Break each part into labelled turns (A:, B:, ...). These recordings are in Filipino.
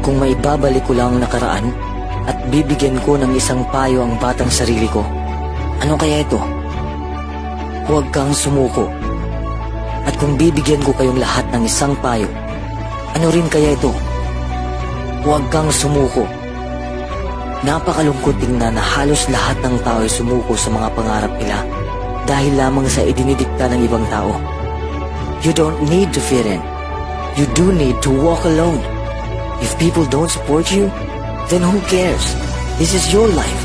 A: Kung maibabalik ko lang ang nakaraan at bibigyan ko ng isang payo ang batang sarili ko, ano kaya ito? Huwag kang sumuko. At kung bibigyan ko kayong lahat ng isang payo, ano rin kaya ito? Huwag kang sumuko. Napakalungkot tingnan na halos lahat ng tao ay sumuko sa mga pangarap nila dahil lamang sa idinidikta ng ibang tao. You don't need to fit in. You do need to walk alone. If people don't support you, then who cares? This is your life.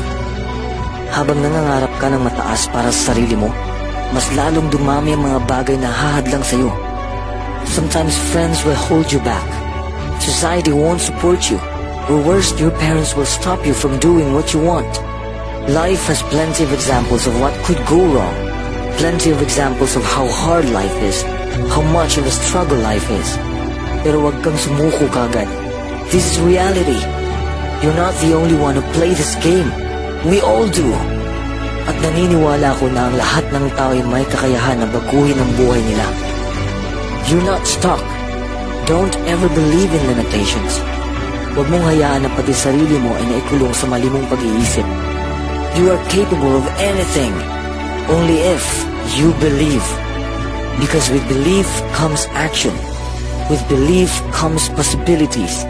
A: Habang nangangarap ka ng mataas para sa sarili mo, mas lalong dumami ang mga bagay na hahadlang sa'yo. Sometimes friends will hold you back. Society won't support you. Or worse, your parents will stop you from doing what you want. Life has plenty of examples of what could go wrong. Plenty of examples of how hard life is, how much of a struggle life is. Pero wag kang sumuko kagad. This is reality. You're not the only one who play this game. We all do. At naniniwala ako na ang lahat ng tao ay may kakayahan na baguhin ang buhay nila. You're not stuck. Don't ever believe in limitations. Huwag mong hayaan na pati sarili mo ay naikulong sa mali mong pag-iisip. You are capable of anything, only if you believe. Because with belief comes action. With belief comes possibilities.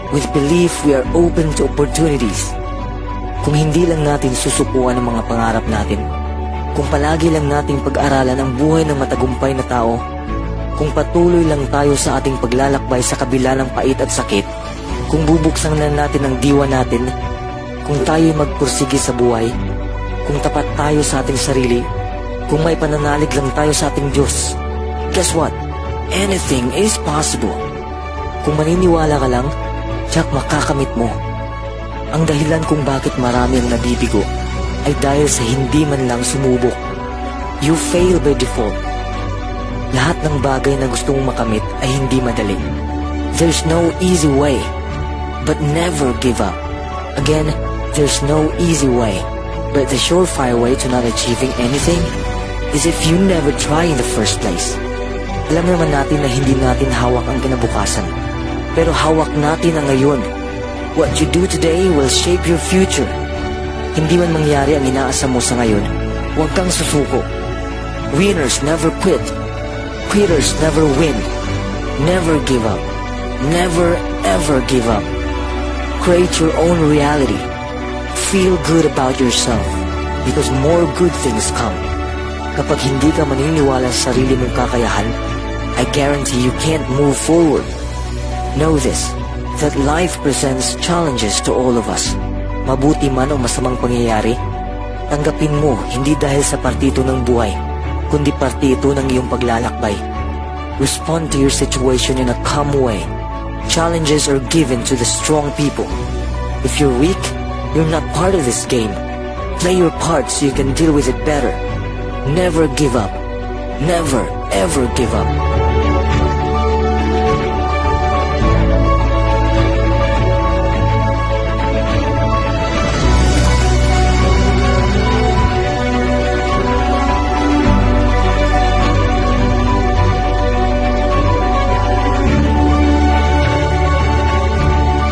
A: With belief, we are open to opportunities. Kung hindi lang natin susukuan ang mga pangarap natin, kung palagi lang nating pag-aralan ang buhay ng matagumpay na tao, kung patuloy lang tayo sa ating paglalakbay sa kabila ng pait at sakit, kung bubuksan na natin ang diwa natin, kung tayo'y magpursige sa buhay, kung tapat tayo sa ating sarili, kung may pananalig lang tayo sa ating Diyos, guess what? Anything is possible. Kung maniniwala ka lang, tiyak makakamit mo. Ang dahilan kung bakit marami ang nabibigo ay dahil sa hindi man lang sumubok. You fail by default. Lahat ng bagay na gusto mong makamit ay hindi madali. There's no easy way, but never give up. Again, there's no easy way, but the surefire way to not achieving anything is if you never try in the first place. Alam naman natin na hindi natin hawak ang kinabukasan, pero hawak natin ang ngayon. What you do today will shape your future. Hindi man mangyari ang inaasam mo sa ngayon, huwag kang susuko. Winners never quit. Quitters never win. Never give up. Never ever give up. Create your own reality. Feel good about yourself because more good things come. Kapag hindi ka maniniwala sa sarili mong kakayahan, I guarantee you can't move forward. Know this, that life presents challenges to all of us. Mabuti man o masamang pangyayari, tanggapin mo hindi dahil sa partito ng buhay, kundi partito ng iyong paglalakbay. Respond to your situation in a calm way. Challenges are given to the strong people. If you're weak, you're not part of this game. Play your part so you can deal with it better. Never give up. Never, ever give up.